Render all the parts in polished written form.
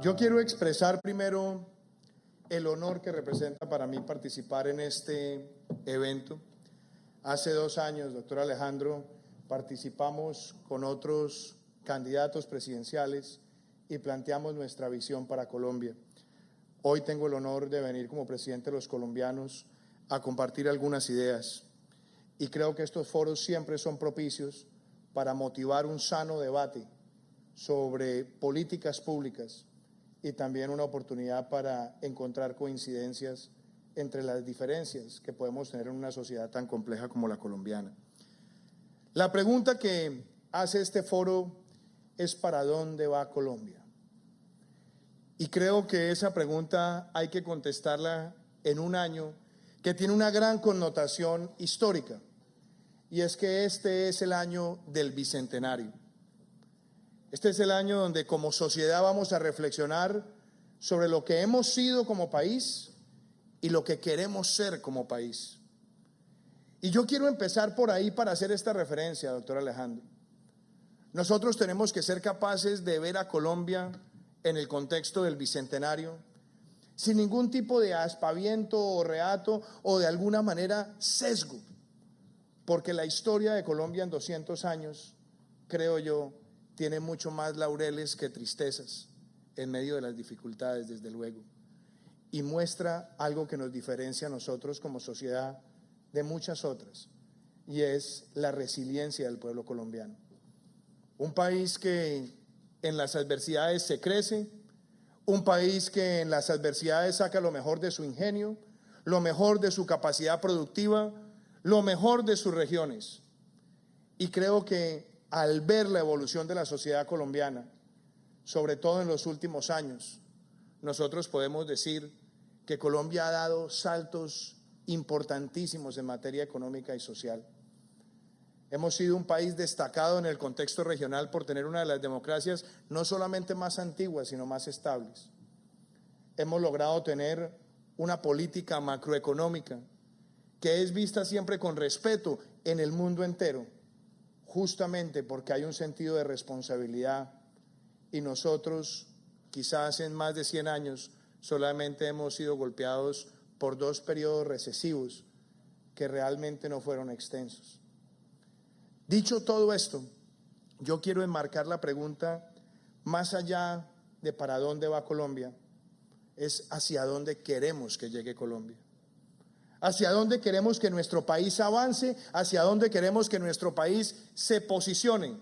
Yo quiero expresar primero el honor que representa para mí participar en este evento. Hace 2 años, doctor Alejandro, participamos con otros candidatos presidenciales y planteamos nuestra visión para Colombia. Hoy tengo el honor de venir como presidente de los colombianos a compartir algunas ideas y creo que estos foros siempre son propicios para motivar un sano debate sobre políticas públicas y también una oportunidad para encontrar coincidencias entre las diferencias que podemos tener en una sociedad tan compleja como la colombiana. La pregunta que hace este foro es ¿para dónde va Colombia? Y creo que esa pregunta hay que contestarla en un año que tiene una gran connotación histórica, y es que este es el año del Bicentenario. Este es el año donde como sociedad vamos a reflexionar sobre lo que hemos sido como país y lo que queremos ser como país. Y yo quiero empezar por ahí para hacer esta referencia, doctor Alejandro. Nosotros tenemos que ser capaces de ver a Colombia en el contexto del Bicentenario, sin ningún tipo de aspaviento o reato o de alguna manera sesgo, porque la historia de Colombia en 200 años, creo yo, tiene mucho más laureles que tristezas en medio de las dificultades, desde luego, y muestra algo que nos diferencia a nosotros como sociedad de muchas otras, y es la resiliencia del pueblo colombiano. Un país que en las adversidades se crece, un país que en las adversidades saca lo mejor de su ingenio, lo mejor de su capacidad productiva, lo mejor de sus regiones. Y creo que al ver la evolución de la sociedad colombiana, sobre todo en los últimos años, nosotros podemos decir que Colombia ha dado saltos importantísimos en materia económica y social. Hemos sido un país destacado en el contexto regional por tener una de las democracias no solamente más antiguas, sino más estables. Hemos logrado tener una política macroeconómica que es vista siempre con respeto en el mundo entero, justamente porque hay un sentido de responsabilidad, y nosotros quizás en más de 100 años solamente hemos sido golpeados por 2 periodos recesivos que realmente no fueron extensos. Dicho todo esto, yo quiero enmarcar la pregunta más allá de para dónde va Colombia, es hacia dónde queremos que llegue Colombia. Hacia dónde queremos que nuestro país avance, hacia dónde queremos que nuestro país se posicione.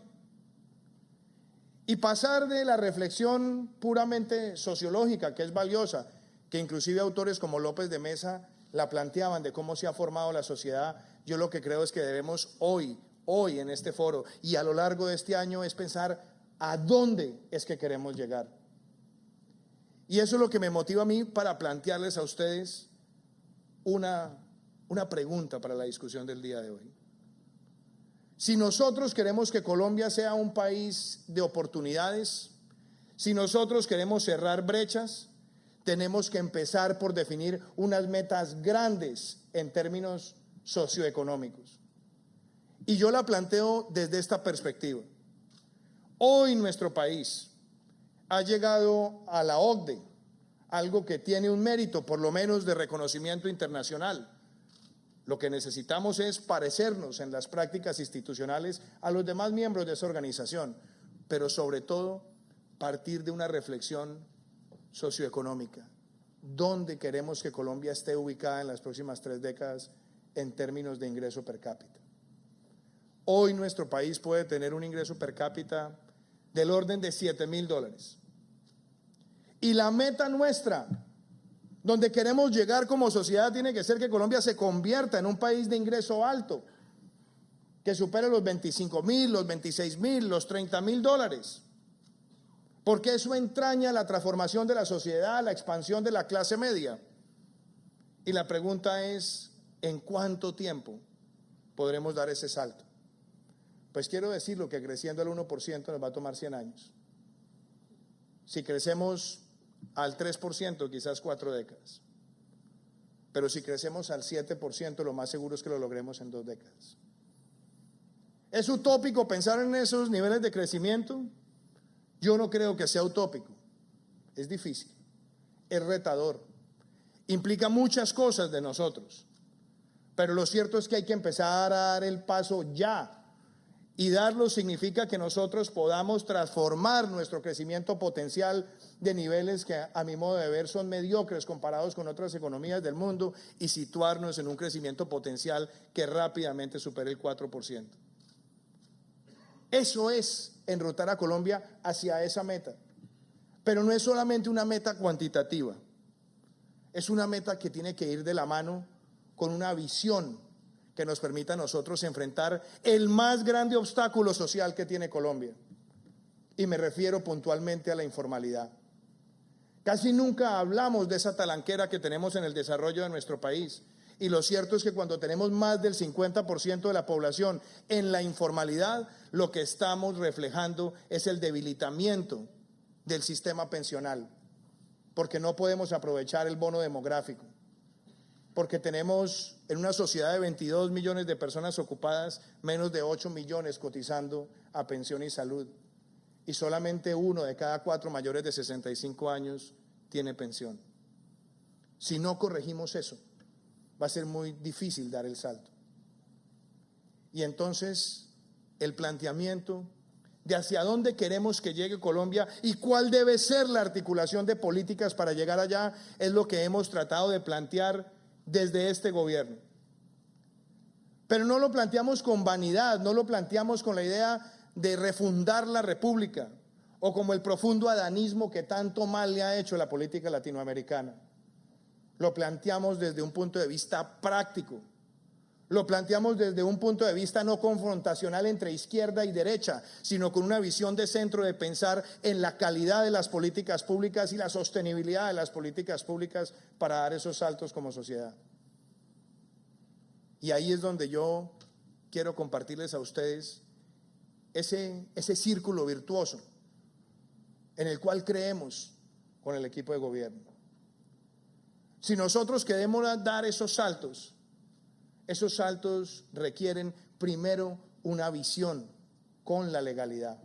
Y pasar de la reflexión puramente sociológica, que es valiosa, que inclusive autores como López de Mesa la planteaban, de cómo se ha formado la sociedad, yo lo que creo es que debemos hoy en este foro y a lo largo de este año es pensar a dónde es que queremos llegar. Y eso es lo que me motiva a mí para plantearles a ustedes una pregunta para la discusión del día de hoy. Si nosotros queremos que Colombia sea un país de oportunidades, si nosotros queremos cerrar brechas, tenemos que empezar por definir unas metas grandes en términos socioeconómicos. Y yo la planteo desde esta perspectiva. Hoy nuestro país ha llegado a la OCDE, algo que tiene un mérito, por lo menos de reconocimiento internacional. Lo que necesitamos es parecernos en las prácticas institucionales a los demás miembros de esa organización, pero sobre todo partir de una reflexión socioeconómica. ¿Dónde queremos que Colombia esté ubicada en las próximas 3 décadas en términos de ingreso per cápita? Hoy nuestro país puede tener un ingreso per cápita del orden de $7,000. Y la meta nuestra, donde queremos llegar como sociedad, tiene que ser que Colombia se convierta en un país de ingreso alto, que supere los $25,000, los $26,000, los $30,000, porque eso entraña la transformación de la sociedad, la expansión de la clase media. Y la pregunta es, ¿en cuánto tiempo podremos dar ese salto? Pues quiero decirlo que creciendo al 1% nos va a tomar 100 años. Si crecemos al 3%, quizás 4 décadas. Pero si crecemos al 7%, lo más seguro es que lo logremos en 2 décadas. ¿Es utópico pensar en esos niveles de crecimiento? Yo no creo que sea utópico. es difícil, es retador, implica muchas cosas de nosotros, pero lo cierto es que hay que empezar a dar el paso ya. Y darlo significa que nosotros podamos transformar nuestro crecimiento potencial de niveles que a mi modo de ver son mediocres comparados con otras economías del mundo y situarnos en un crecimiento potencial que rápidamente supere el 4%. Eso es enrutar a Colombia hacia esa meta. Pero no es solamente una meta cuantitativa, es una meta que tiene que ir de la mano con una visión que nos permita a nosotros enfrentar el más grande obstáculo social que tiene Colombia. Y me refiero puntualmente a la informalidad. Casi nunca hablamos de esa talanquera que tenemos en el desarrollo de nuestro país. Y lo cierto es que cuando tenemos más del 50% de la población en la informalidad, lo que estamos reflejando es el debilitamiento del sistema pensional, porque no podemos aprovechar el bono demográfico, porque tenemos en una sociedad de 22 millones de personas ocupadas, menos de 8 millones cotizando a pensión y salud, y solamente 1 de cada 4 mayores de 65 años tiene pensión. Si no corregimos eso, va a ser muy difícil dar el salto. Y entonces el planteamiento de hacia dónde queremos que llegue Colombia y cuál debe ser la articulación de políticas para llegar allá es lo que hemos tratado de plantear desde este gobierno. Pero no lo planteamos con vanidad, no lo planteamos con la idea de refundar la república o como el profundo adanismo que tanto mal le ha hecho la política latinoamericana. Lo planteamos desde un punto de vista práctico, lo planteamos desde un punto de vista no confrontacional entre izquierda y derecha, sino con una visión de centro de pensar en la calidad de las políticas públicas y la sostenibilidad de las políticas públicas para dar esos saltos como sociedad. Y ahí es donde yo quiero compartirles a ustedes ese círculo virtuoso en el cual creemos con el equipo de gobierno. Si nosotros queremos dar esos saltos requieren primero una visión con la legalidad.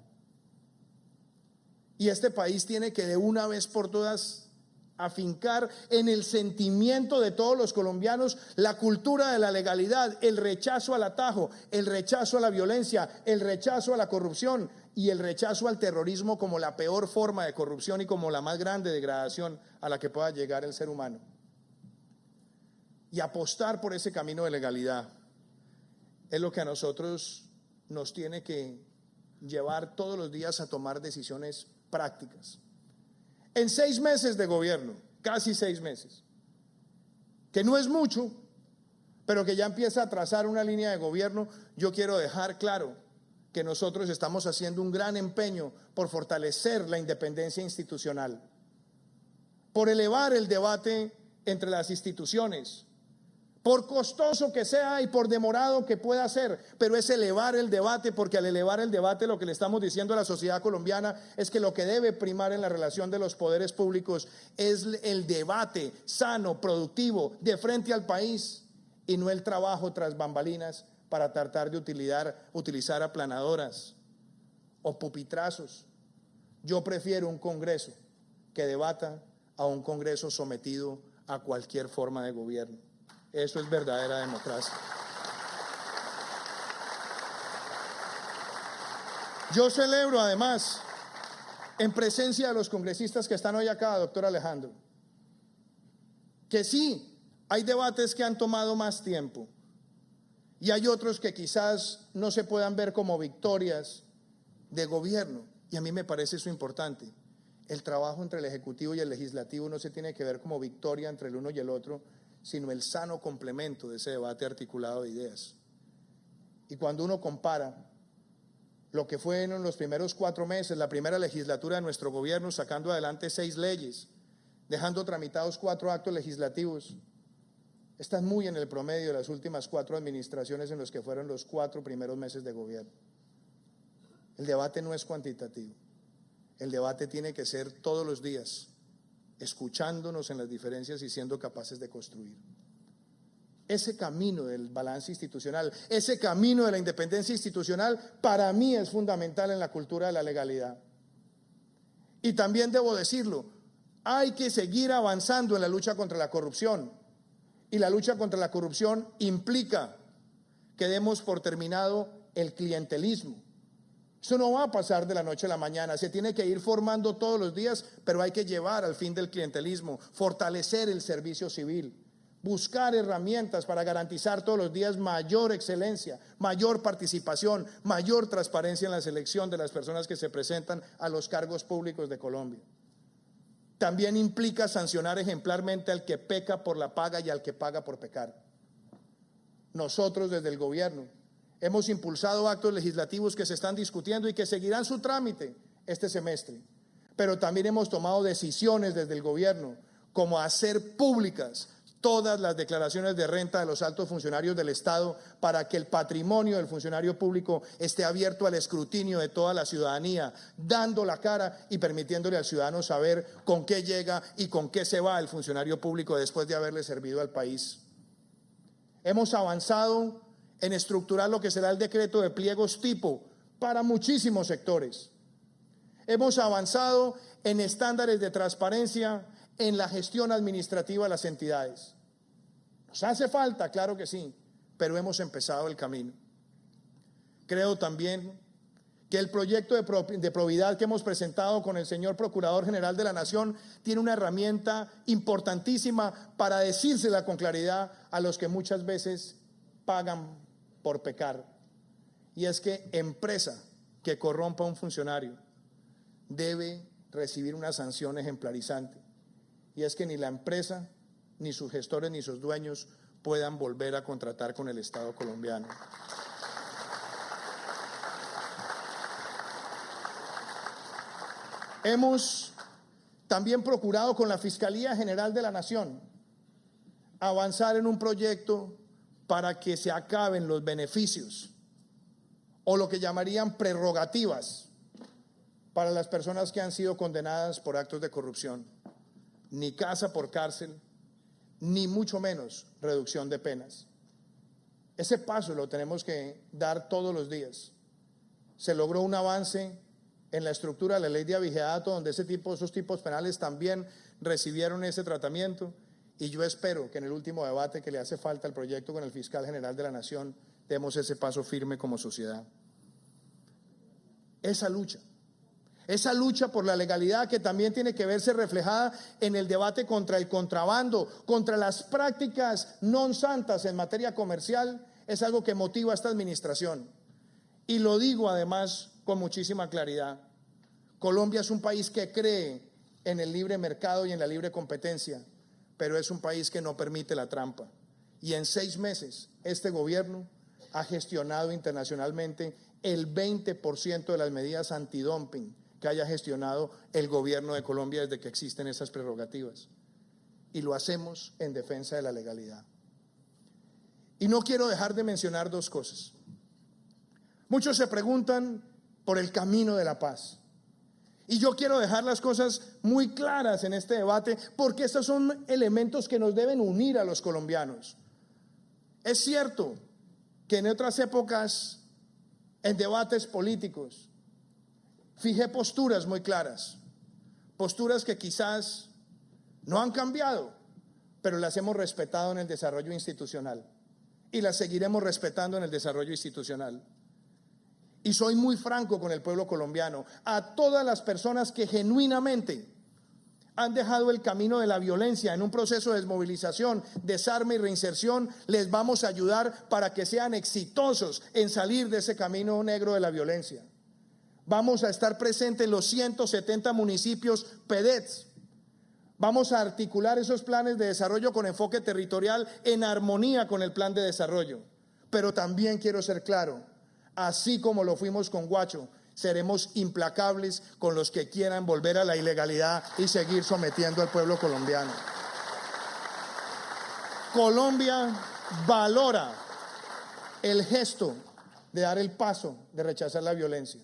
Y este país tiene que de una vez por todas afincar en el sentimiento de todos los colombianos la cultura de la legalidad, el rechazo al atajo, el rechazo a la violencia, el rechazo a la corrupción y el rechazo al terrorismo como la peor forma de corrupción y como la más grande degradación a la que pueda llegar el ser humano. Y apostar por ese camino de legalidad es lo que a nosotros nos tiene que llevar todos los días a tomar decisiones prácticas. En 6 meses de gobierno, casi 6 meses, que no es mucho, pero que ya empieza a trazar una línea de gobierno, yo quiero dejar claro que nosotros estamos haciendo un gran empeño por fortalecer la independencia institucional, por elevar el debate entre las instituciones, por costoso que sea y por demorado que pueda ser, pero es elevar el debate, porque al elevar el debate lo que le estamos diciendo a la sociedad colombiana es que lo que debe primar en la relación de los poderes públicos es el debate sano, productivo, de frente al país, y no el trabajo tras bambalinas para tratar de utilizar aplanadoras o pupitrazos. Yo prefiero un Congreso que debata a un Congreso sometido a cualquier forma de gobierno. Eso es verdadera democracia. Yo celebro además, en presencia de los congresistas que están hoy acá, doctor Alejandro, que sí, hay debates que han tomado más tiempo y hay otros que quizás no se puedan ver como victorias de gobierno, y a mí me parece eso importante. El trabajo entre el Ejecutivo y el Legislativo no se tiene que ver como victoria entre el uno y el otro, sino el sano complemento de ese debate articulado de ideas. Y cuando uno compara lo que fue en los primeros 4 meses, la primera legislatura de nuestro gobierno, sacando adelante 6 leyes, dejando tramitados 4 actos legislativos, están muy en el promedio de las últimas 4 administraciones en los que fueron los 4 primeros meses de gobierno. El debate no es cuantitativo, el debate tiene que ser todos los días, escuchándonos en las diferencias y siendo capaces de construir. Ese camino del balance institucional, ese camino de la independencia institucional, para mí es fundamental en la cultura de la legalidad. Y también debo decirlo, Hay que seguir avanzando en la lucha contra la corrupción. Y la lucha contra la corrupción implica que demos por terminado el clientelismo. Eso no va a pasar de la noche a la mañana, se tiene que ir formando todos los días, pero hay que llevar al fin del clientelismo, fortalecer el servicio civil, buscar herramientas para garantizar todos los días mayor excelencia, mayor participación, mayor transparencia en la selección de las personas que se presentan a los cargos públicos de Colombia. También implica sancionar ejemplarmente al que peca por la paga y al que paga por pecar. Nosotros desde el gobierno hemos impulsado actos legislativos que se están discutiendo y que seguirán su trámite este semestre, pero también hemos tomado decisiones desde el gobierno, como hacer públicas todas las declaraciones de renta de los altos funcionarios del Estado para que el patrimonio del funcionario público esté abierto al escrutinio de toda la ciudadanía, dando la cara y permitiéndole al ciudadano saber con qué llega y con qué se va el funcionario público después de haberle servido al país. Hemos avanzado en estructurar lo que será el decreto de pliegos tipo para muchísimos sectores. Hemos avanzado en estándares de transparencia en la gestión administrativa de las entidades. ¿Nos hace falta? Claro que sí, pero hemos empezado el camino. Creo también que el proyecto de probidad que hemos presentado con el señor Procurador General de la Nación tiene una herramienta importantísima para decírsela con claridad a los que muchas veces pagan por pecar. Y es que empresa que corrompa a un funcionario debe recibir una sanción ejemplarizante. Y es que ni la empresa, ni sus gestores, ni sus dueños puedan volver a contratar con el Estado colombiano. Hemos también procurado con la Fiscalía General de la Nación avanzar en un proyecto para que se acaben los beneficios o lo que llamarían prerrogativas para las personas que han sido condenadas por actos de corrupción. Ni casa por cárcel, ni mucho menos reducción de penas. Ese paso lo tenemos que dar todos los días. Se logró un avance en la estructura de la ley de abigeato, donde esos tipos penales también recibieron ese tratamiento, y yo espero que en el último debate que le hace falta al proyecto con el fiscal general de la Nación demos ese paso firme como sociedad. Esa lucha por la legalidad, que también tiene que verse reflejada en el debate contra el contrabando, contra las prácticas non santas en materia comercial, es algo que motiva a esta administración. Y lo digo además con muchísima claridad. Colombia es un país que cree en el libre mercado y en la libre competencia, pero es un país que no permite la trampa. Y en 6 meses este gobierno ha gestionado internacionalmente el 20% de las medidas antidumping que haya gestionado el gobierno de Colombia desde que existen esas prerrogativas. Y lo hacemos en defensa de la legalidad. Y no quiero dejar de mencionar 2 cosas. Muchos se preguntan por el camino de la paz. Y yo quiero dejar las cosas muy claras en este debate, porque estos son elementos que nos deben unir a los colombianos. Es cierto que en otras épocas, en debates políticos, fijé posturas muy claras, posturas que quizás no han cambiado, pero las hemos respetado en el desarrollo institucional y las seguiremos respetando en el desarrollo institucional. Y soy muy franco con el pueblo colombiano, a todas las personas que genuinamente han dejado el camino de la violencia en un proceso de desmovilización, desarme y reinserción, les vamos a ayudar para que sean exitosos en salir de ese camino negro de la violencia. Vamos a estar presentes en los 170 municipios PEDETs. Vamos a articular esos planes de desarrollo con enfoque territorial en armonía con el plan de desarrollo. Pero también quiero ser claro, así como lo fuimos con Guacho, seremos implacables con los que quieran volver a la ilegalidad y seguir sometiendo al pueblo colombiano. Colombia valora el gesto de dar el paso de rechazar la violencia,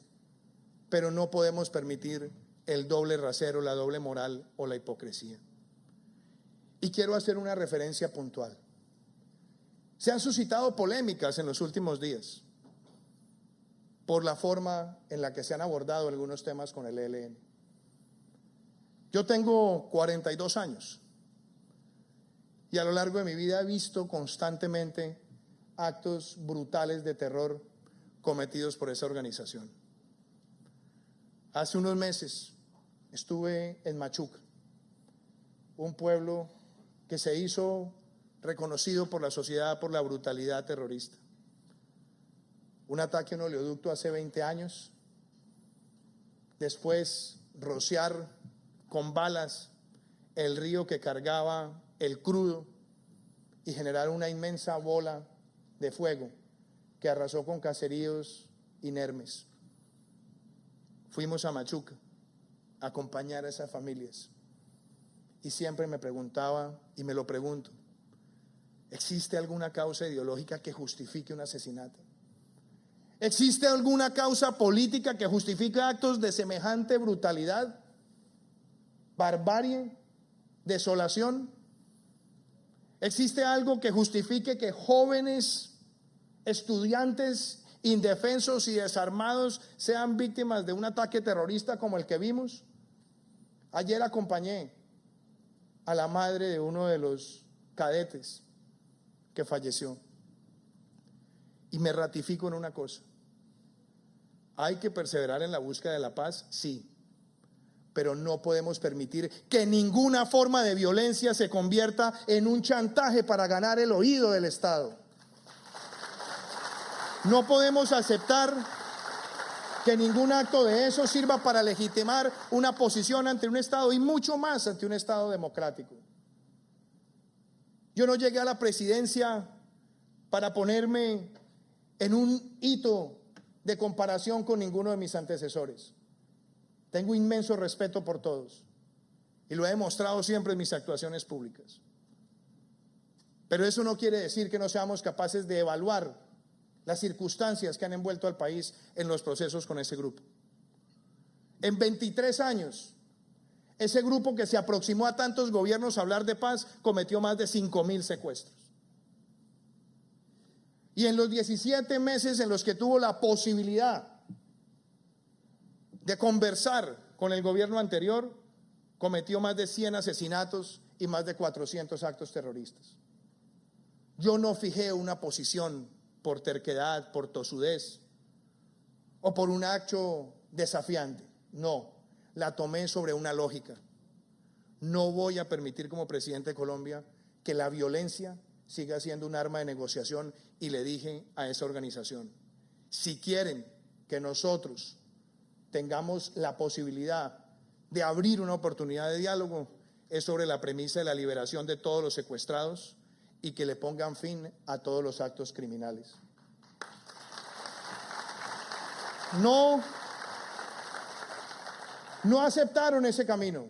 pero no podemos permitir el doble rasero, la doble moral o la hipocresía. Y quiero hacer una referencia puntual. Se han suscitado polémicas en los últimos días por la forma en la que se han abordado algunos temas con el ELN. Yo tengo 42 años y a lo largo de mi vida he visto constantemente actos brutales de terror cometidos por esa organización. Hace unos meses estuve en Machuca, un pueblo que se hizo reconocido por la sociedad por la brutalidad terrorista. Un ataque a un oleoducto hace 20 años, después rociar con balas el río que cargaba el crudo y generar una inmensa bola de fuego que arrasó con caseríos inermes. Fuimos a Machuca a acompañar a esas familias y siempre me preguntaba y me lo pregunto: ¿existe alguna causa ideológica que justifique un asesinato? ¿Existe alguna causa política que justifique actos de semejante brutalidad, barbarie, desolación? ¿Existe algo que justifique que jóvenes, estudiantes indefensos y desarmados sean víctimas de un ataque terrorista como el que vimos? Ayer acompañé a la madre de uno de los cadetes que falleció y me ratifico en una cosa: hay que perseverar en la búsqueda de la paz, sí, pero no podemos permitir que ninguna forma de violencia se convierta en un chantaje para ganar el oído del Estado. No podemos aceptar que ningún acto de eso sirva para legitimar una posición ante un Estado y mucho más ante un Estado democrático. Yo no llegué a la presidencia para ponerme en un hito de comparación con ninguno de mis antecesores. Tengo inmenso respeto por todos y lo he demostrado siempre en mis actuaciones públicas. Pero eso no quiere decir que no seamos capaces de evaluar las circunstancias que han envuelto al país en los procesos con ese grupo. En 23 años, ese grupo que se aproximó a tantos gobiernos a hablar de paz cometió más de 5,000 secuestros. Y en los 17 meses en los que tuvo la posibilidad de conversar con el gobierno anterior, cometió más de 100 asesinatos y más de 400 actos terroristas. Yo no fijé una posición por terquedad, por tosudez o por un acto desafiante. No, la tomé sobre una lógica. No voy a permitir como presidente de Colombia que la violencia siga siendo un arma de negociación, y le dije a esa organización: si quieren que nosotros tengamos la posibilidad de abrir una oportunidad de diálogo, es sobre la premisa de la liberación de todos los secuestrados y que le pongan fin a todos los actos criminales. No aceptaron ese camino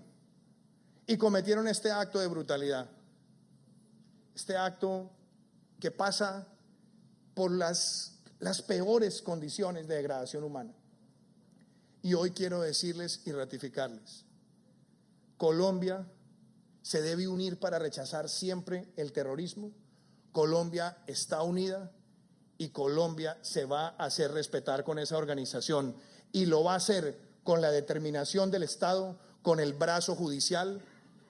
y cometieron este acto de brutalidad, este acto que pasa por las peores condiciones de degradación humana. Y hoy quiero decirles y ratificarles: Colombia se debe unir para rechazar siempre el terrorismo. Colombia está unida y Colombia se va a hacer respetar con esa organización, y lo va a hacer con la determinación del Estado, con el brazo judicial.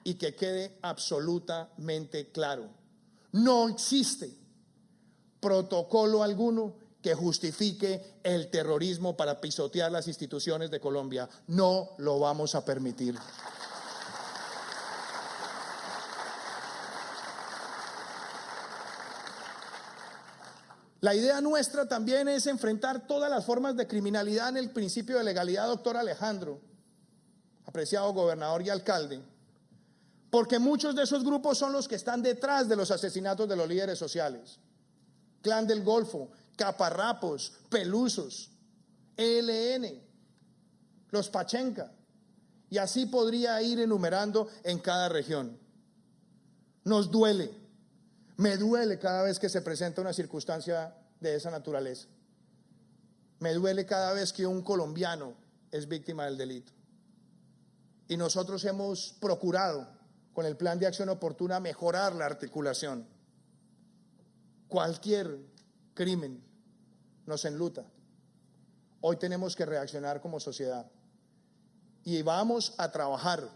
Y que quede absolutamente claro: no existe protocolo alguno que justifique el terrorismo para pisotear las instituciones de Colombia. No lo vamos a permitir. La idea nuestra también es enfrentar todas las formas de criminalidad en el principio de legalidad, doctor Alejandro, apreciado gobernador y alcalde, porque muchos de esos grupos son los que están detrás de los asesinatos de los líderes sociales. Clan del Golfo, Caparrapos, Pelusos, ELN, los Pachenca, y así podría ir enumerando en cada región. Nos duele, me duele cada vez que se presenta una circunstancia de esa naturaleza. Me duele cada vez que un colombiano es víctima del delito. Y nosotros hemos procurado, con el plan de acción oportuna, mejorar la articulación. Cualquier crimen nos enluta. Hoy tenemos que reaccionar como sociedad y vamos a trabajar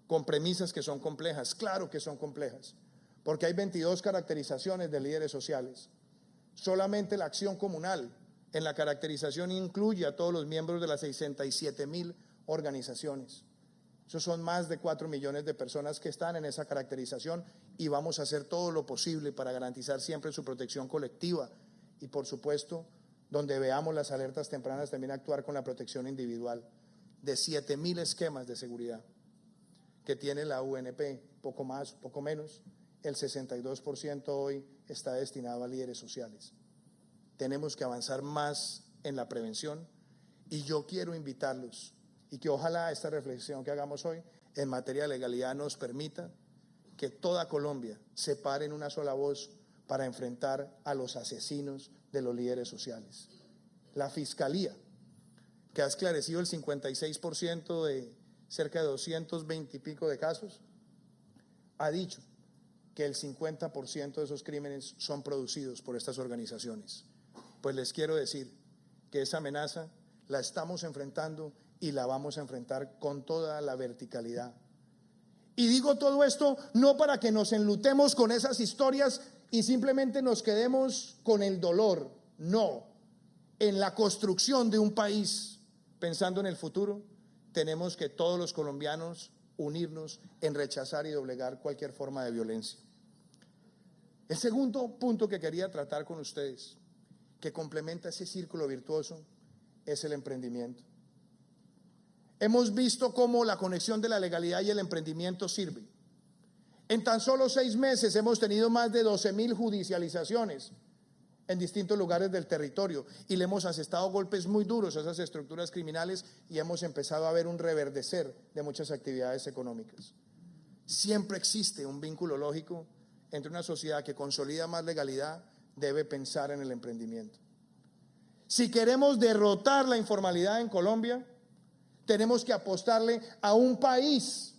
con premisas que son complejas. Claro que son complejas, porque hay 22 caracterizaciones de líderes sociales. Solamente la acción comunal en la caracterización incluye a todos los miembros de las 67,000 organizaciones. Esos son más de 4 millones de personas que están en esa caracterización, y vamos a hacer todo lo posible para garantizar siempre su protección colectiva y, por supuesto, donde veamos las alertas tempranas, también actuar con la protección individual. De 7,000 esquemas de seguridad que tiene la UNP, poco más, poco menos, el 62% hoy está destinado a líderes sociales. Tenemos que avanzar más en la prevención, y yo quiero invitarlos, y que ojalá esta reflexión que hagamos hoy en materia de legalidad nos permita que toda Colombia se pare en una sola voz para enfrentar a los asesinos de los líderes sociales. La Fiscalía, que ha esclarecido el 56% de cerca de 220 y pico de casos, ha dicho que el 50% de esos crímenes son producidos por estas organizaciones. Pues les quiero decir que esa amenaza la estamos enfrentando, y la vamos a enfrentar con toda la verticalidad. Y digo todo esto no para que nos enlutemos con esas historias y simplemente nos quedemos con el dolor. No, en la construcción de un país, pensando en el futuro, tenemos que todos los colombianos unirnos en rechazar y doblegar cualquier forma de violencia. El segundo punto que quería tratar con ustedes, que complementa ese círculo virtuoso, es el emprendimiento. Hemos visto cómo la conexión de la legalidad y el emprendimiento sirve. En tan solo 6 meses hemos tenido más de 12,000 judicializaciones en distintos lugares del territorio, y le hemos asestado golpes muy duros a esas estructuras criminales, y hemos empezado a ver un reverdecer de muchas actividades económicas. Siempre existe un vínculo lógico entre una sociedad que consolida más legalidad, debe pensar en el emprendimiento. Si queremos derrotar la informalidad en Colombia, tenemos que apostarle a un país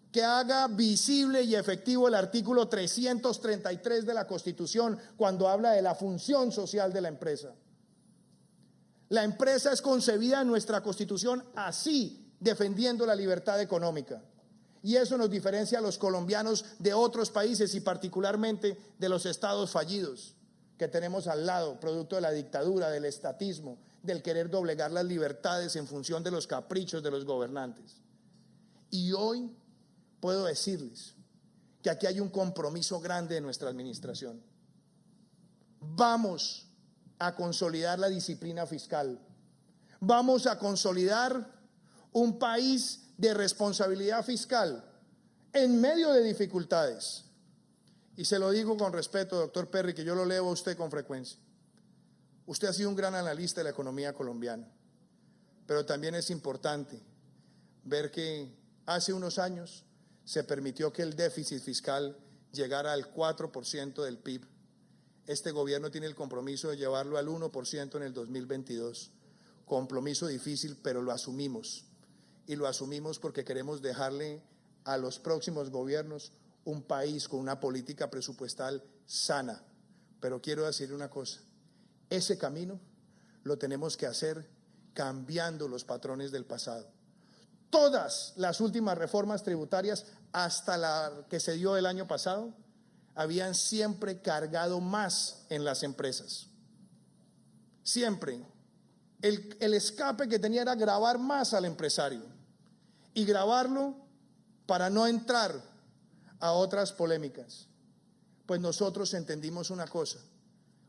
que haga visible y efectivo el artículo 333 de la Constitución cuando habla de la función social de la empresa. La empresa es concebida en nuestra Constitución así, defendiendo la libertad económica. Y eso nos diferencia a los colombianos de otros países, y particularmente de los estados fallidos que tenemos al lado, producto de la dictadura, del estatismo, del querer doblegar las libertades en función de los caprichos de los gobernantes. Y hoy puedo decirles que aquí hay un compromiso grande de nuestra administración. Vamos a consolidar la disciplina fiscal. Vamos a consolidar un país de responsabilidad fiscal en medio de dificultades. Y se lo digo con respeto, doctor Perry, que yo lo leo a usted con frecuencia. Usted ha sido un gran analista de la economía colombiana, pero también es importante ver que hace unos años se permitió que el déficit fiscal llegara al 4% del PIB. Este gobierno tiene el compromiso de llevarlo al 1% en el 2022. Compromiso difícil, pero lo asumimos. Y lo asumimos porque queremos dejarle a los próximos gobiernos un país con una política presupuestal sana. Pero quiero decirle una cosa: ese camino lo tenemos que hacer cambiando los patrones del pasado. Todas las últimas reformas tributarias, hasta la que se dio el año pasado, habían siempre cargado más en las empresas. Siempre. El escape que tenía era gravar más al empresario, y gravarlo para no entrar a otras polémicas. Pues nosotros entendimos una cosa: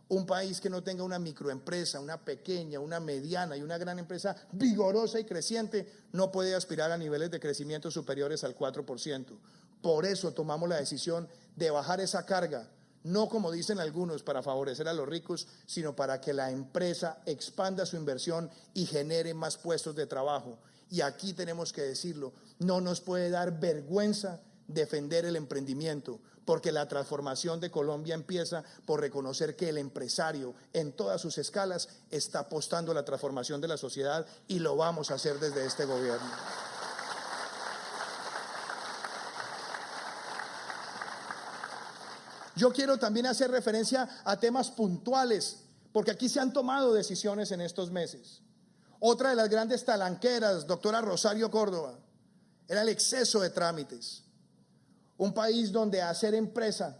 un país que no tenga una microempresa, una pequeña, una mediana y una gran empresa vigorosa y creciente, no puede aspirar a niveles de crecimiento superiores al 4%. Por eso tomamos la decisión de bajar esa carga, no como dicen algunos para favorecer a los ricos, sino para que la empresa expanda su inversión y genere más puestos de trabajo. Y aquí tenemos que decirlo, no nos puede dar vergüenza defender el emprendimiento, porque la transformación de Colombia empieza por reconocer que el empresario en todas sus escalas está apostando a la transformación de la sociedad, y lo vamos a hacer desde este gobierno. Yo quiero también hacer referencia a temas puntuales, porque aquí se han tomado decisiones en estos meses. Otra de las grandes talanqueras, doctora Rosario Córdoba, era el exceso de trámites. Un país donde hacer empresa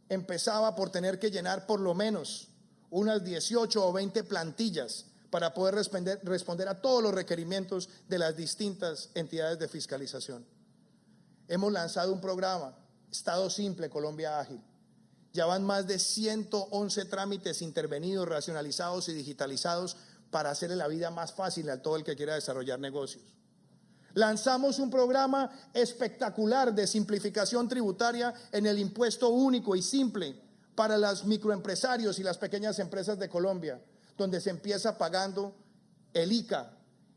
empezaba por tener que llenar por lo menos unas 18 o 20 plantillas para poder responder a todos los requerimientos de las distintas entidades de fiscalización. Hemos lanzado un programa, Estado Simple, Colombia Ágil. Ya van más de 111 trámites intervenidos, racionalizados y digitalizados para hacerle la vida más fácil a todo el que quiera desarrollar negocios. Lanzamos un programa espectacular de simplificación tributaria en el impuesto único y simple para los microempresarios y las pequeñas empresas de Colombia, donde se empieza pagando el ICA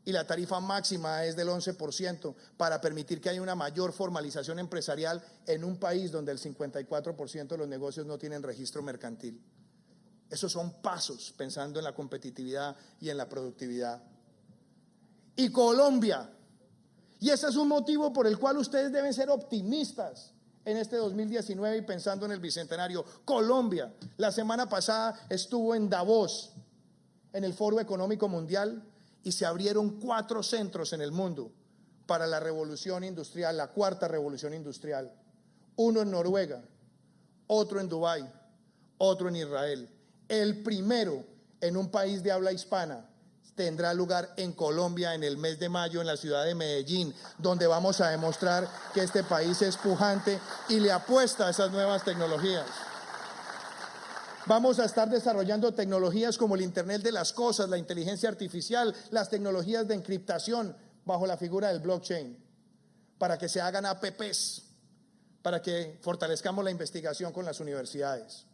y la tarifa máxima es del 11% para permitir que haya una mayor formalización empresarial en un país donde el 54% de los negocios no tienen registro mercantil. Esos son pasos pensando en la competitividad y en la productividad. Y Colombia, y ese es un motivo por el cual ustedes deben ser optimistas en este 2019 y pensando en el bicentenario. Colombia, la semana pasada estuvo en Davos, en el Foro Económico Mundial, y se abrieron 4 centros en el mundo para la revolución industrial, la cuarta revolución industrial. Uno en Noruega, otro en Dubái, otro en Israel. El primero en un país de habla hispana tendrá lugar en Colombia en el mes de mayo en la ciudad de Medellín, donde vamos a demostrar que este país es pujante y le apuesta a esas nuevas tecnologías. Vamos a estar desarrollando tecnologías como el Internet de las cosas, la inteligencia artificial, las tecnologías de encriptación bajo la figura del blockchain, para que se hagan APPs, para que fortalezcamos la investigación con las universidades.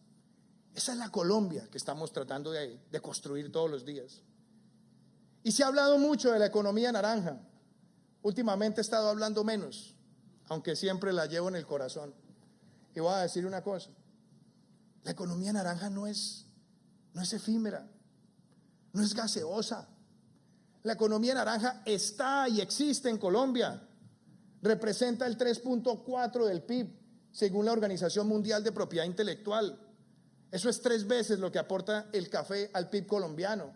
Esa es la Colombia que estamos tratando de construir todos los días. Y se ha hablado mucho de la economía naranja. Últimamente he estado hablando menos, aunque siempre la llevo en el corazón. Y voy a decir una cosa. La economía naranja no es efímera, no es gaseosa. La economía naranja está y existe en Colombia. Representa el 3.4 del PIB, según la Organización Mundial de Propiedad Intelectual. Eso es 3 veces lo que aporta el café al PIB colombiano,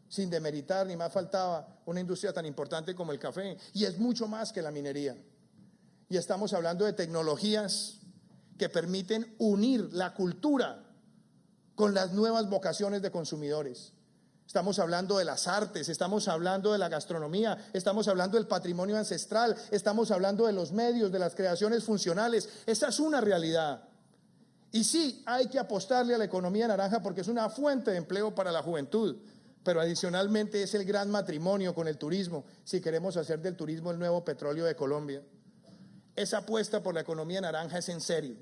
sin demeritar ni más faltaba una industria tan importante como el café. Y es mucho más que la minería. Y estamos hablando de tecnologías que permiten unir la cultura con las nuevas vocaciones de consumidores. Estamos hablando de las artes, estamos hablando de la gastronomía, estamos hablando del patrimonio ancestral, estamos hablando de los medios, de las creaciones funcionales. Esa es una realidad. Y sí, hay que apostarle a la economía naranja porque es una fuente de empleo para la juventud, pero adicionalmente es el gran matrimonio con el turismo, si queremos hacer del turismo el nuevo petróleo de Colombia. Esa apuesta por la economía naranja es en serio.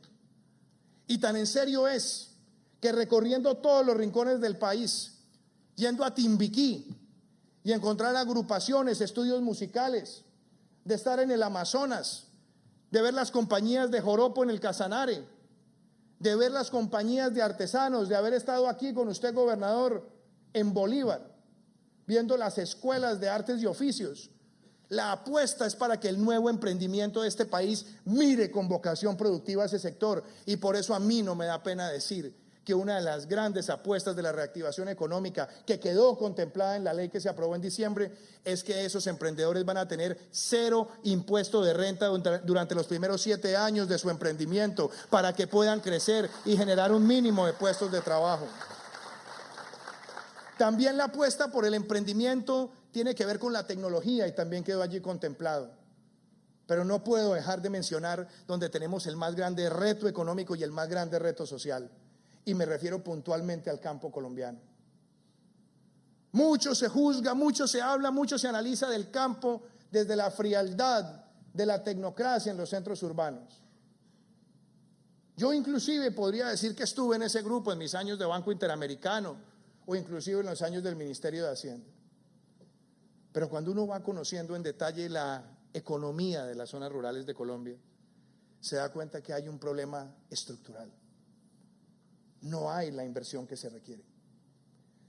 Y tan en serio es que recorriendo todos los rincones del país, yendo a Timbiquí y encontrar agrupaciones, estudios musicales, de estar en el Amazonas, de ver las compañías de joropo en el Casanare, de ver las compañías de artesanos, de haber estado aquí con usted, gobernador, en Bolívar, viendo las escuelas de artes y oficios. La apuesta es para que el nuevo emprendimiento de este país mire con vocación productiva a ese sector, y por eso a mí no me da pena decir que una de las grandes apuestas de la reactivación económica que quedó contemplada en la ley que se aprobó en diciembre es que esos emprendedores van a tener 0 impuesto de renta durante los primeros 7 años de su emprendimiento para que puedan crecer y generar un mínimo de puestos de trabajo. También la apuesta por el emprendimiento tiene que ver con la tecnología y también quedó allí contemplado. Pero no puedo dejar de mencionar donde tenemos el más grande reto económico y el más grande reto social. Y me refiero puntualmente al campo colombiano. Mucho se juzga, mucho se habla, mucho se analiza del campo desde la frialdad de la tecnocracia en los centros urbanos. Yo inclusive podría decir que estuve en ese grupo en mis años de Banco Interamericano o inclusive en los años del Ministerio de Hacienda. Pero cuando uno va conociendo en detalle la economía de las zonas rurales de Colombia, se da cuenta que hay un problema estructural. No hay la inversión que se requiere.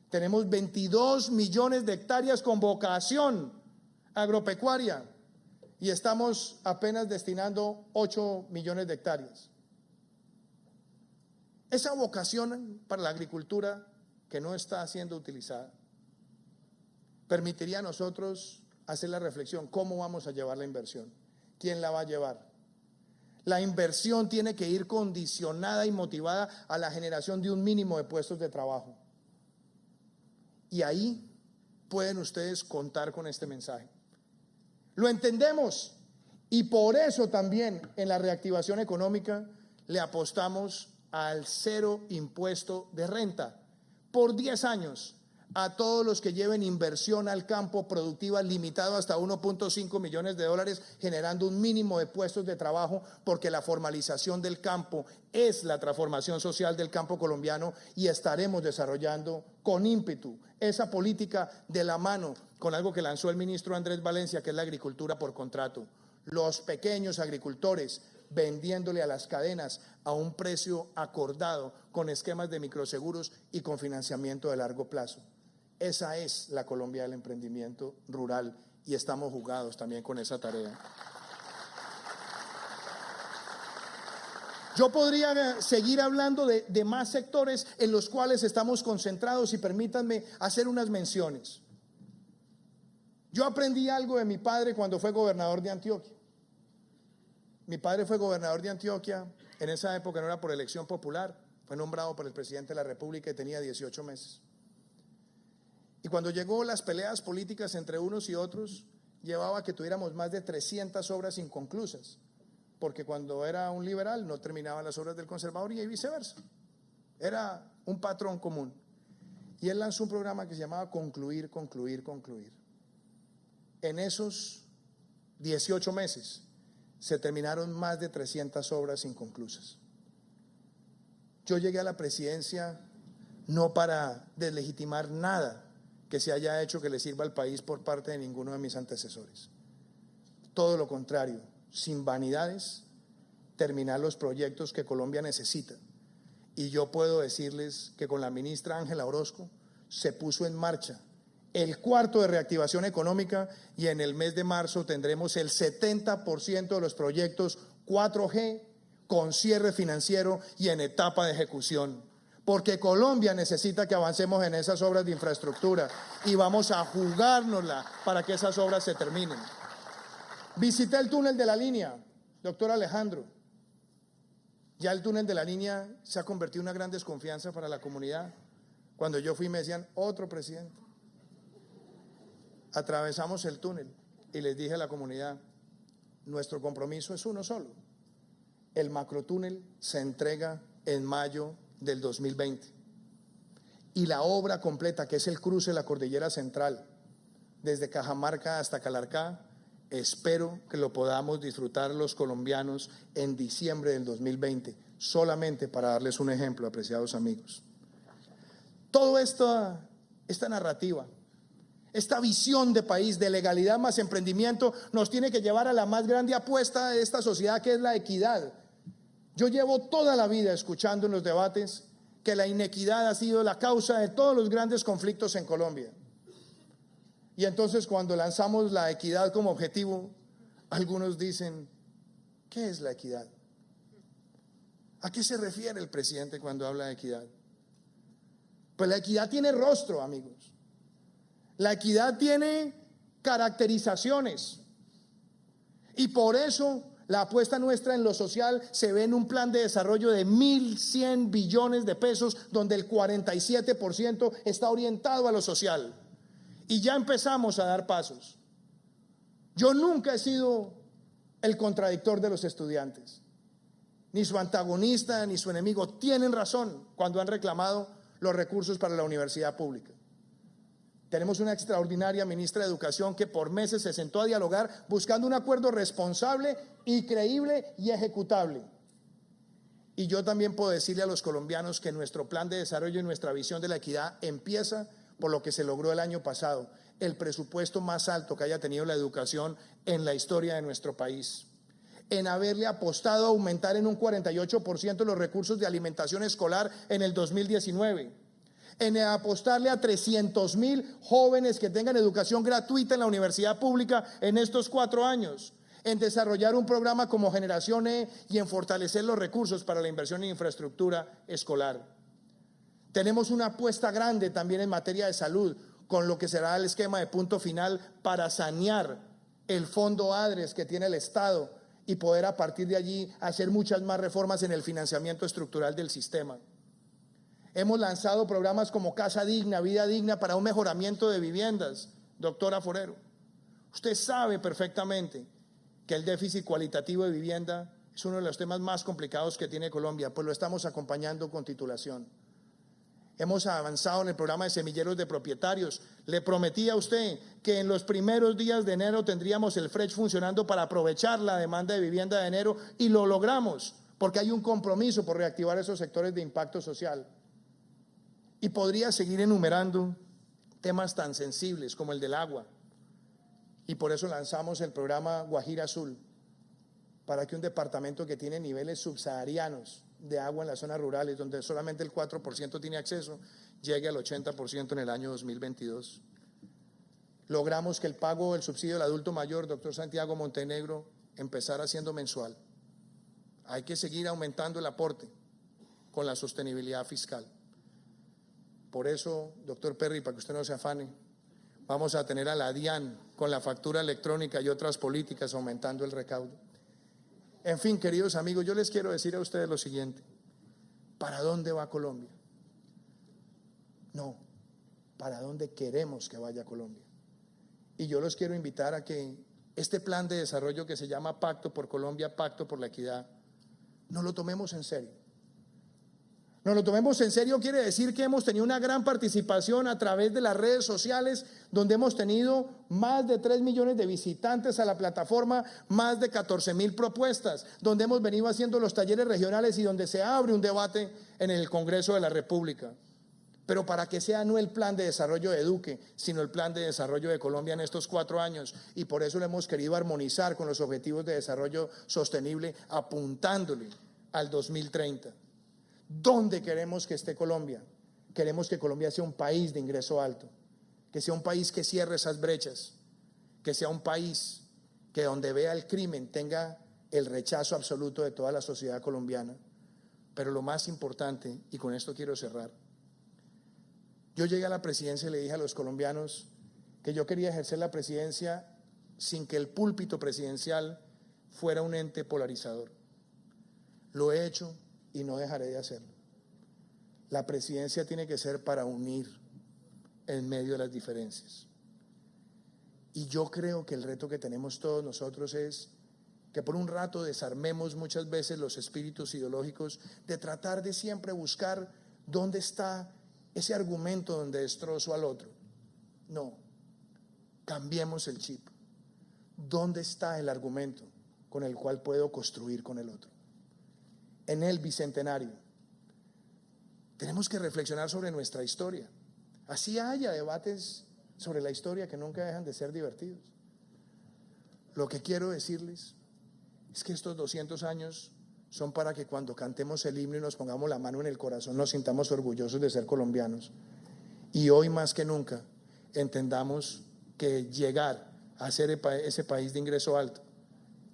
Tenemos 22 millones de hectáreas con vocación agropecuaria y estamos apenas destinando 8 millones de hectáreas. Esa vocación para la agricultura que no está siendo utilizada permitiría a nosotros hacer la reflexión: ¿cómo vamos a llevar la inversión? ¿quién la va a llevar? La inversión tiene que ir condicionada y motivada a la generación de un mínimo de puestos de trabajo. Y ahí pueden ustedes contar con este mensaje. Lo entendemos y por eso también en la reactivación económica le apostamos al cero impuesto de renta por 10 años a todos los que lleven inversión al campo productiva limitado hasta 1.5 millones de dólares, generando un mínimo de puestos de trabajo, porque la formalización del campo es la transformación social del campo colombiano y estaremos desarrollando con ímpetu esa política de la mano con algo que lanzó el ministro Andrés Valencia, que es la agricultura por contrato. Los pequeños agricultores vendiéndole a las cadenas a un precio acordado con esquemas de microseguros y con financiamiento de largo plazo. Esa es la Colombia del emprendimiento rural y estamos jugados también con esa tarea. Yo podría seguir hablando de más sectores en los cuales estamos concentrados y permítanme hacer unas menciones. Yo aprendí algo de mi padre cuando fue gobernador de Antioquia. Mi padre fue gobernador de Antioquia, en esa época no era por elección popular, fue nombrado por el presidente de la República y tenía 18 meses. Y cuando llegó las peleas políticas entre unos y otros, llevaba a que tuviéramos más de 300 obras inconclusas, porque cuando era un liberal no terminaban las obras del conservador y viceversa. Era un patrón común. Y él lanzó un programa que se llamaba Concluir, Concluir, Concluir. En esos 18 meses se terminaron más de 300 obras inconclusas. Yo llegué a la presidencia no para deslegitimar nada que se haya hecho que le sirva al país por parte de ninguno de mis antecesores. Todo lo contrario, sin vanidades, terminar los proyectos que Colombia necesita. Y yo puedo decirles que con la ministra Ángela Orozco se puso en marcha el cuarto de reactivación económica y en el mes de marzo tendremos el 70% de los proyectos 4G con cierre financiero y en etapa de ejecución. Porque Colombia necesita que avancemos en esas obras de infraestructura y vamos a jugárnosla para que esas obras se terminen. Visité el túnel de la línea, doctor Alejandro. Ya el túnel de la línea se ha convertido en una gran desconfianza para la comunidad. Cuando yo fui me decían, otro presidente. Atravesamos el túnel y les dije a la comunidad, nuestro compromiso es uno solo. El macrotúnel se entrega en mayo del 2020 y la obra completa, que es el cruce de la Cordillera Central desde Cajamarca hasta Calarcá, espero que lo podamos disfrutar los colombianos en diciembre del 2020, solamente para darles un ejemplo, apreciados amigos. Todo esta narrativa, esta visión de país de legalidad más emprendimiento nos tiene que llevar a la más grande apuesta de esta sociedad, que es la equidad. Yo llevo toda la vida escuchando en los debates que la inequidad ha sido la causa de todos los grandes conflictos en Colombia. Y entonces cuando lanzamos la equidad como objetivo, algunos dicen, ¿qué es la equidad? ¿A qué se refiere el presidente cuando habla de equidad? Pues la equidad tiene rostro, amigos. La equidad tiene caracterizaciones. Y por eso la apuesta nuestra en lo social se ve en un plan de desarrollo de 1.100 billones de pesos, donde el 47% está orientado a lo social. Y ya empezamos a dar pasos. Yo nunca he sido el contradictor de los estudiantes, ni su antagonista, ni su enemigo. Tienen razón cuando han reclamado los recursos para la universidad pública. Tenemos una extraordinaria ministra de Educación que por meses se sentó a dialogar buscando un acuerdo responsable y creíble y ejecutable. Y yo también puedo decirle a los colombianos que nuestro plan de desarrollo y nuestra visión de la equidad empieza por lo que se logró el año pasado, el presupuesto más alto que haya tenido la educación en la historia de nuestro país, en haberle apostado a aumentar en un 48% los recursos de alimentación escolar en el 2019, en apostarle a 300.000 jóvenes que tengan educación gratuita en la universidad pública en estos 4 años, en desarrollar un programa como Generación E y en fortalecer los recursos para la inversión en infraestructura escolar. Tenemos una apuesta grande también en materia de salud, con lo que será el esquema de punto final para sanear el fondo ADRES que tiene el Estado y poder a partir de allí hacer muchas más reformas en el financiamiento estructural del sistema. Hemos lanzado programas como Casa Digna, Vida Digna para un mejoramiento de viviendas, doctora Forero. Usted sabe perfectamente que el déficit cualitativo de vivienda es uno de los temas más complicados que tiene Colombia, pues lo estamos acompañando con titulación. Hemos avanzado en el programa de semilleros de propietarios. Le prometí a usted que en los primeros días de enero tendríamos el FRECH funcionando para aprovechar la demanda de vivienda de enero y lo logramos porque hay un compromiso por reactivar esos sectores de impacto social. Y podría seguir enumerando temas tan sensibles como el del agua. Y por eso lanzamos el programa Guajira Azul, para que un departamento que tiene niveles subsaharianos de agua en las zonas rurales, donde solamente el 4% tiene acceso, llegue al 80% en el año 2022. Logramos que el pago del subsidio del adulto mayor, doctor Santiago Montenegro, empezara siendo mensual. Hay que seguir aumentando el aporte con la sostenibilidad fiscal. Por eso, doctor Perry, para que usted no se afane, vamos a tener a la DIAN con la factura electrónica y otras políticas aumentando el recaudo. En fin, queridos amigos, yo les quiero decir a ustedes lo siguiente: ¿para dónde va Colombia? No, ¿para dónde queremos que vaya Colombia? Y yo los quiero invitar a que este plan de desarrollo que se llama Pacto por Colombia, Pacto por la Equidad, no lo tomemos en serio. No lo tomemos en serio quiere decir que hemos tenido una gran participación a través de las redes sociales, donde hemos tenido más de 3 millones de visitantes a la plataforma, más de 14.000 propuestas, donde hemos venido haciendo los talleres regionales y donde se abre un debate en el Congreso de la República. Pero para que sea no el plan de desarrollo de Duque, sino el plan de desarrollo de Colombia en estos 4 años, y por eso lo hemos querido armonizar con los objetivos de desarrollo sostenible, apuntándole al 2030. ¿Dónde queremos que esté Colombia? Queremos que Colombia sea un país de ingreso alto, que sea un país que cierre esas brechas, que sea un país que donde vea el crimen tenga el rechazo absoluto de toda la sociedad colombiana. Pero lo más importante, y con esto quiero cerrar, yo llegué a la presidencia y le dije a los colombianos que yo quería ejercer la presidencia sin que el púlpito presidencial fuera un ente polarizador. Lo he hecho y no dejaré de hacerlo. La presidencia tiene que ser para unir en medio de las diferencias. Y yo creo que el reto que tenemos todos nosotros es que por un rato desarmemos muchas veces los espíritus ideológicos de tratar de siempre buscar dónde está ese argumento donde destrozo al otro. No, cambiemos el chip. ¿Dónde está el argumento con el cual puedo construir con el otro? En el bicentenario tenemos que reflexionar sobre nuestra historia. Así haya debates sobre la historia que nunca dejan de ser divertidos. Lo que quiero decirles es que estos 200 años son para que cuando cantemos el himno y nos pongamos la mano en el corazón nos sintamos orgullosos de ser colombianos. Y hoy más que nunca entendamos que llegar a ser ese país de ingreso alto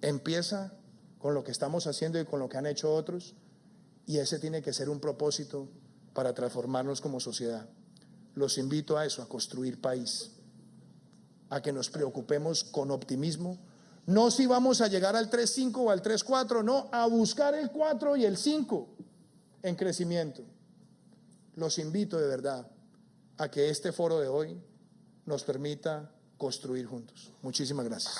empieza con lo que estamos haciendo y con lo que han hecho otros, y ese tiene que ser un propósito para transformarnos como sociedad. Los invito a eso, a construir país, a que nos preocupemos con optimismo, no si vamos a llegar al 3.5 o al 3.4, no, a buscar el 4 y el 5 en crecimiento. Los invito de verdad a que este foro de hoy nos permita construir juntos. Muchísimas gracias.